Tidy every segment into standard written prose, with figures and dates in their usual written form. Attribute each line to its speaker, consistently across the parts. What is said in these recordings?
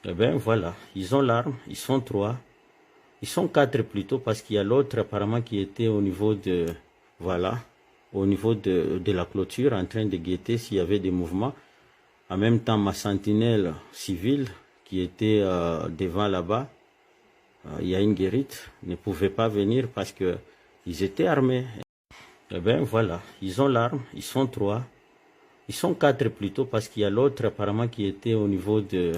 Speaker 1: Eh bien voilà, ils ont l'arme, ils sont 3. Ils sont 4 plutôt parce qu'il y a l'autre apparemment qui était au niveau de, voilà, au niveau de la clôture en train de guetter s'il y avait des mouvements. En même temps, ma sentinelle civile qui était devant là-bas, il y a une guérite, ne pouvait pas venir parce que ils étaient armés. Eh bien voilà, ils ont l'arme, ils sont 3. Ils sont 4 plutôt parce qu'il y a l'autre apparemment qui était au niveau de,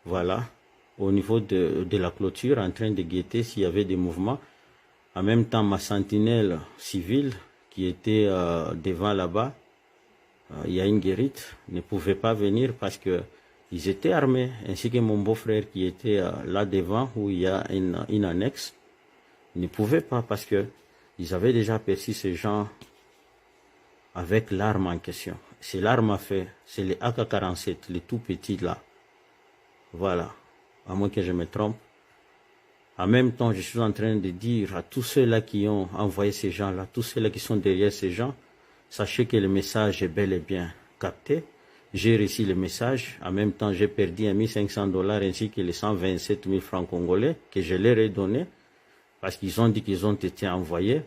Speaker 1: voilà, au niveau de la clôture en train de guetter s'il y avait des mouvements. En même temps, ma sentinelle civile qui était devant là-bas, il y a une guérite, ne pouvait pas venir parce que ils étaient armés, ainsi que mon beau-frère qui était là devant où il y a une annexe, ne pouvait pas parce que ils avaient déjà aperçu ces gens avec l'arme en question. C'est l'arme à feu, c'est les AK-47, les tout petits là. Voilà, à moins que je me trompe. En même temps, je suis en train de dire à tous ceux-là qui ont envoyé ces gens-là, tous ceux-là qui sont derrière ces gens, sachez que le message est bel et bien capté. J'ai reçu le message. En même temps, j'ai perdu 1 500 $ ainsi que les 127 000 francs congolais que je leur ai donnés parce qu'ils ont dit qu'ils ont été envoyés.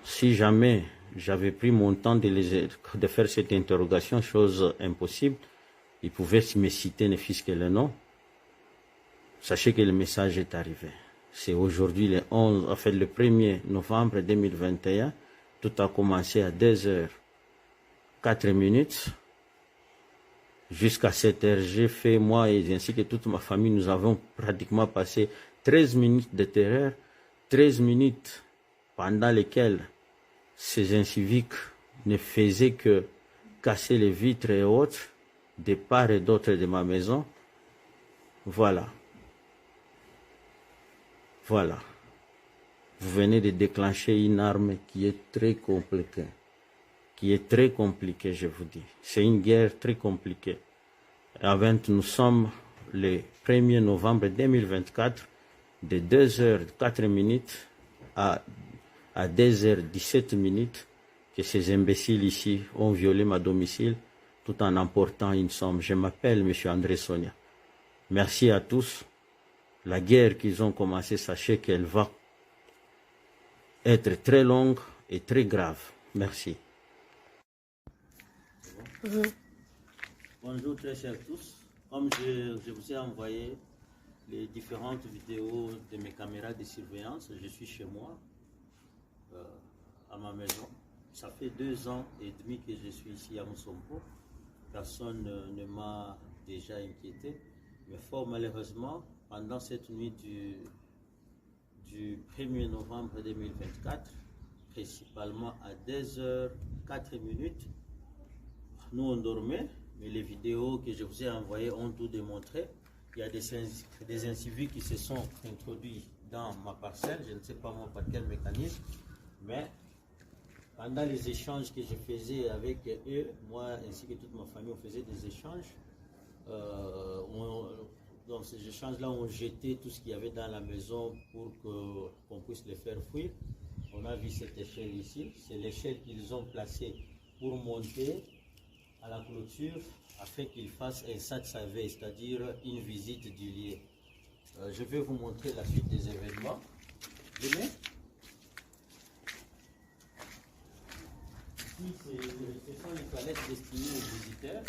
Speaker 1: Si jamais j'avais pris mon temps de faire cette interrogation, chose impossible, ils pouvaient me citer ne fût-ce que le nom. Sachez que le message est arrivé. C'est aujourd'hui le 11, en fait le 1er novembre 2021. Tout a commencé à 2h04. Jusqu'à 7h, j'ai fait, moi et ainsi que toute ma famille, nous avons pratiquement passé 13 minutes de terreur, 13 minutes pendant lesquelles ces inciviques ne faisaient que casser les vitres et autres, de part et d'autre de ma maison. Voilà. Voilà. Vous venez de déclencher une arme qui est très compliquée. Je vous dis. C'est une guerre très compliquée. Nous sommes le 1er novembre 2024, de 2h04 à 2h17, que ces imbéciles ici ont violé ma domicile tout en emportant une somme. Je m'appelle M. André Sonia. Merci à tous. La guerre qu'ils ont commencée, sachez qu'elle va être très longue et très grave. Merci. Bonjour très chers tous. Comme je vous ai envoyé les différentes vidéos de mes caméras de surveillance, je suis chez moi, à ma maison. Ça fait 2 ans et demi que je suis ici à Moussompo. Personne ne m'a déjà inquiété. Mais fort malheureusement, pendant cette nuit du 1er novembre 2024, principalement à 2h04, nous on dormait, mais les vidéos que je vous ai envoyées ont tout démontré. Il y a des inciviques qui se sont introduits dans ma parcelle, je ne sais pas moi par quel mécanisme, mais pendant les échanges que je faisais avec eux, moi ainsi que toute ma famille, on faisait des échanges. Dans ces échanges-là, on jetait tout ce qu'il y avait dans la maison pour qu'on puisse les faire fuir. On a vu cette échelle ici, c'est l'échelle qu'ils ont placée pour monter à la clôture afin qu'ils fassent un sac-savé, c'est-à-dire une visite du lieu. Je vais vous montrer la suite des événements. Venez. Ici, ce sont les toilettes destinées aux visiteurs.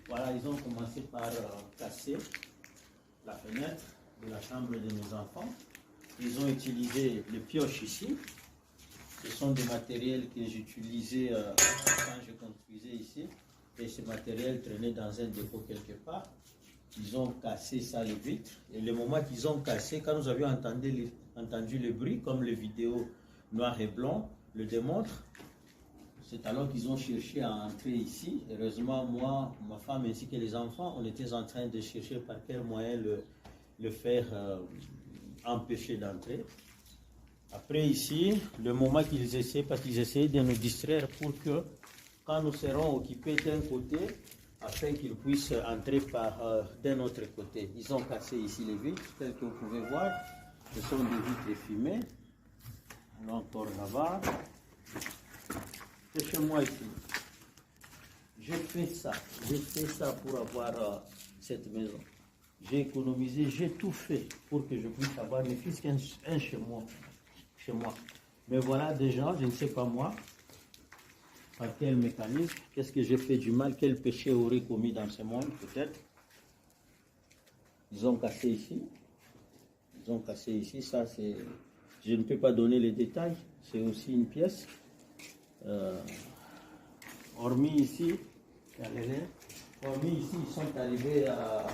Speaker 1: Voilà, ils ont commencé par casser la fenêtre de la chambre de mes enfants. Ils ont utilisé les pioches ici. Ce sont des matériels que j'utilisais quand je construisais ici. Et ce matériel traînait dans un dépôt quelque part. Ils ont cassé ça, les vitres. Et le moment qu'ils ont cassé, quand nous avions entendu le bruit, comme les vidéos noir et blanc le démontrent, c'est alors qu'ils ont cherché à entrer ici. Heureusement, moi, ma femme ainsi que les enfants, on était en train de chercher par quel moyen le faire empêcher d'entrer. Après ici, le moment qu'ils essaient, parce qu'ils essayaient de nous distraire pour que quand nous serons occupés d'un côté, afin qu'ils puissent entrer d'un autre côté. Ils ont cassé ici les vitres, telles que vous pouvez voir. Ce sont des vitres fumées. Encore là-bas. C'est chez moi ici. J'ai fait ça. J'ai fait ça pour avoir cette maison. J'ai économisé, j'ai tout fait pour que je puisse avoir ne fût qu'un chez moi. Mais voilà, des gens, je ne sais pas moi, par quel mécanisme, qu'est-ce que j'ai fait du mal, quel péché aurait commis dans ce monde, peut-être. Ils ont cassé ici. Ils ont cassé ici, ça c'est... Je ne peux pas donner les détails, c'est aussi une pièce. Hormis ici, ils sont arrivés à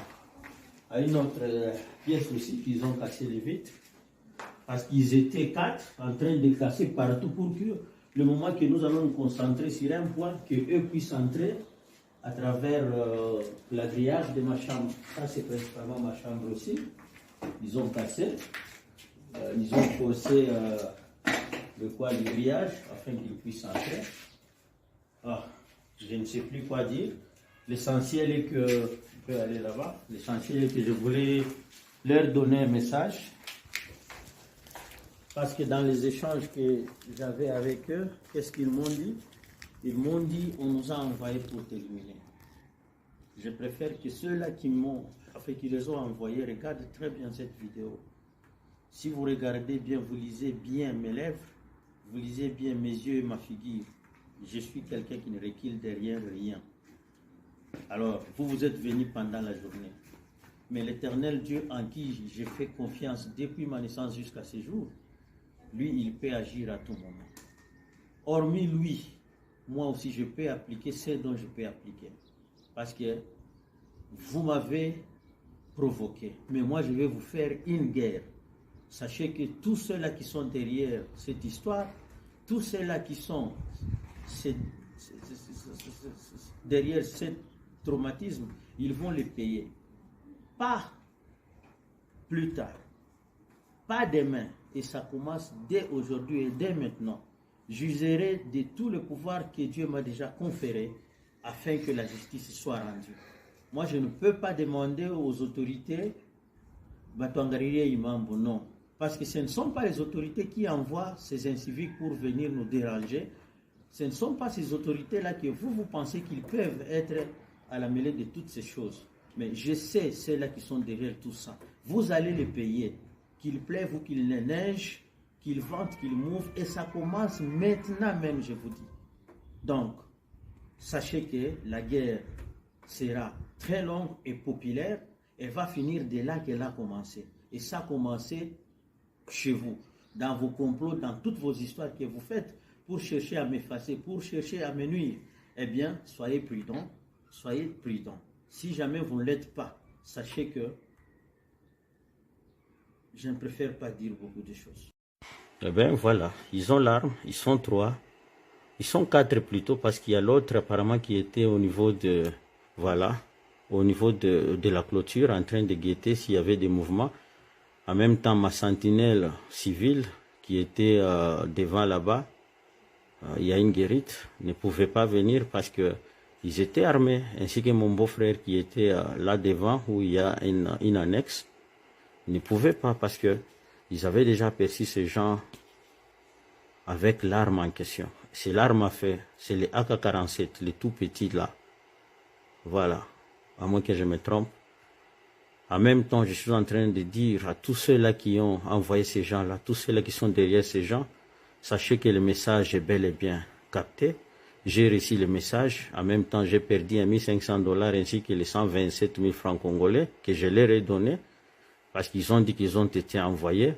Speaker 1: une autre pièce aussi, qu'ils ont cassé les vitres. Parce qu'ils étaient 4 en train de casser partout pour que le moment que nous allons nous concentrer sur un point, qu'eux puissent entrer à travers la grillage de ma chambre. Ça c'est principalement ma chambre aussi. Ils ont cassé. Ils ont forcé le grillage afin qu'ils puissent entrer. Je ne sais plus quoi dire. L'essentiel est que, je peux aller là-bas, l'essentiel est que je voulais leur donner un message. Parce que dans les échanges que j'avais avec eux, qu'est-ce qu'ils m'ont dit? Ils m'ont dit, on nous a envoyés pour t'éliminer. Je préfère que ceux-là qui les ont envoyés regardent très bien cette vidéo. Si vous regardez bien, vous lisez bien mes lèvres, vous lisez bien mes yeux et ma figure. Je suis quelqu'un qui ne recule derrière rien. Alors, vous êtes venus pendant la journée. Mais l'Éternel Dieu en qui j'ai fait confiance depuis ma naissance jusqu'à ce jour, lui, il peut agir à tout moment. Hormis lui, moi aussi, je peux appliquer ce dont je peux appliquer. Parce que vous m'avez provoqué. Mais moi, je vais vous faire une guerre. Sachez que tous ceux-là qui sont derrière cette histoire, tous ceux-là qui sont derrière ce traumatisme, ils vont les payer. Pas plus tard, pas demain, et ça commence dès aujourd'hui et dès maintenant. J'userai de tout le pouvoir que Dieu m'a déjà conféré afin que la justice soit rendue. Moi, je ne peux pas demander aux autorités Batouangaririe Imambo, non. Parce que ce ne sont pas les autorités qui envoient ces inciviques pour venir nous déranger. Ce ne sont pas ces autorités-là que vous pensez qu'ils peuvent être à la mêlée de toutes ces choses. Mais je sais ceux-là qui sont derrière tout ça. Vous allez les payer. Qu'il pleuve ou qu'il neige, qu'il vente, qu'il mouve. Et ça commence maintenant même, je vous dis. Donc, sachez que la guerre sera très longue et populaire. Elle va finir de là qu'elle a commencé. Et ça a commencé chez vous, dans vos complots, dans toutes vos histoires que vous faites pour chercher à m'effacer, pour chercher à me nuire. Eh bien, soyez prudents, soyez prudents. Si jamais vous ne l'êtes pas, sachez que je ne préfère pas dire beaucoup de choses. Eh bien, voilà, ils ont l'arme, ils sont 3, ils sont 4 plutôt, parce qu'il y a l'autre apparemment qui était au niveau de, voilà, au niveau de la clôture, en train de guetter s'il y avait des mouvements. En même temps, ma sentinelle civile qui était devant là-bas, il y a une guérite, ne pouvait pas venir parce que ils étaient armés, ainsi que mon beau-frère qui était là devant où il y a une annexe, ne pouvait pas parce que ils avaient déjà aperçu ces gens avec l'arme en question. C'est l'arme à feu, c'est les AK-47, les tout petits là. Voilà, à moins que je me trompe. En même temps, je suis en train de dire à tous ceux-là qui ont envoyé ces gens-là, tous ceux-là qui sont derrière ces gens, sachez que le message est bel et bien capté. J'ai reçu le message. En même temps, j'ai perdu 1 500 $ ainsi que les 127 000 francs congolais que je leur ai donnés parce qu'ils ont dit qu'ils ont été envoyés.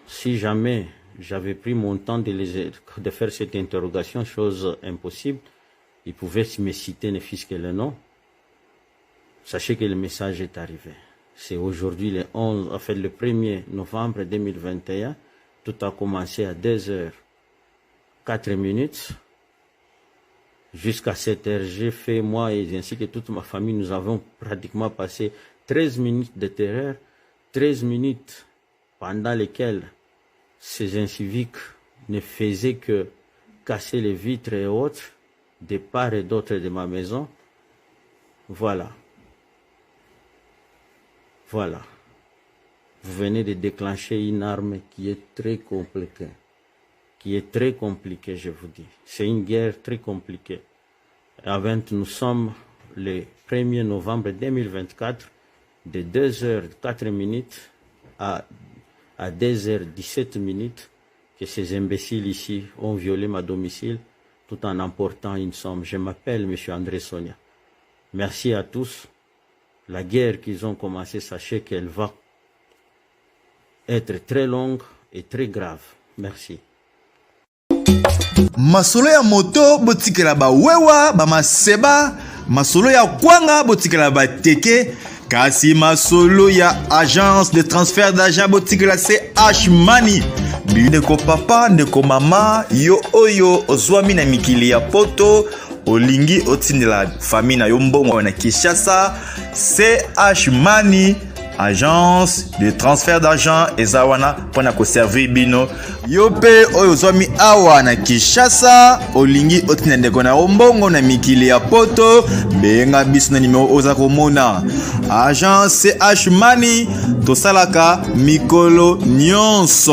Speaker 1: Si jamais j'avais pris mon temps de faire cette interrogation, chose impossible, ils pouvaient me citer ne fût-ce que le nom. Sachez que le message est arrivé. C'est aujourd'hui le 1er novembre 2021. Tout a commencé à 2h04. Jusqu'à 7h, j'ai fait, moi et ainsi que toute ma famille, nous avons pratiquement passé 13 minutes de terreur, 13 minutes pendant lesquelles ces inciviques ne faisaient que casser les vitres et autres, de part et d'autre de ma maison. Voilà. Voilà. Vous venez de déclencher une arme qui est très compliquée. Je vous dis. C'est une guerre très compliquée. Nous sommes le 1er novembre 2024 de 2h04 à 2h17 que ces imbéciles ici ont violé ma domicile tout en emportant une somme. Je m'appelle M. André Sonia. Merci à tous. La guerre qu'ils ont commencé, sachez qu'elle va être très longue et très grave. Merci.
Speaker 2: Masolo ya moto botikela ba wewa ba maseba, masolo ya kwanga botikela ba teke, kasi masolo ya agence de transfert d'argent botikela CH Money. Ndeko papa, ndeko mama, yo oyo ozwami na mikili ya poto, olingi otindela famille na yo mbongo na Kinshasa, CH Money, agence de transfert d'argent ezawana pona ko servir bino. Yo pe oyo ozwami awa na Kinshasa, olingi otindela ndeko na mbongo na mikili ya poto, benga biso na numéro oza komona. Agence CH Money tosalaka mikolo nyonso.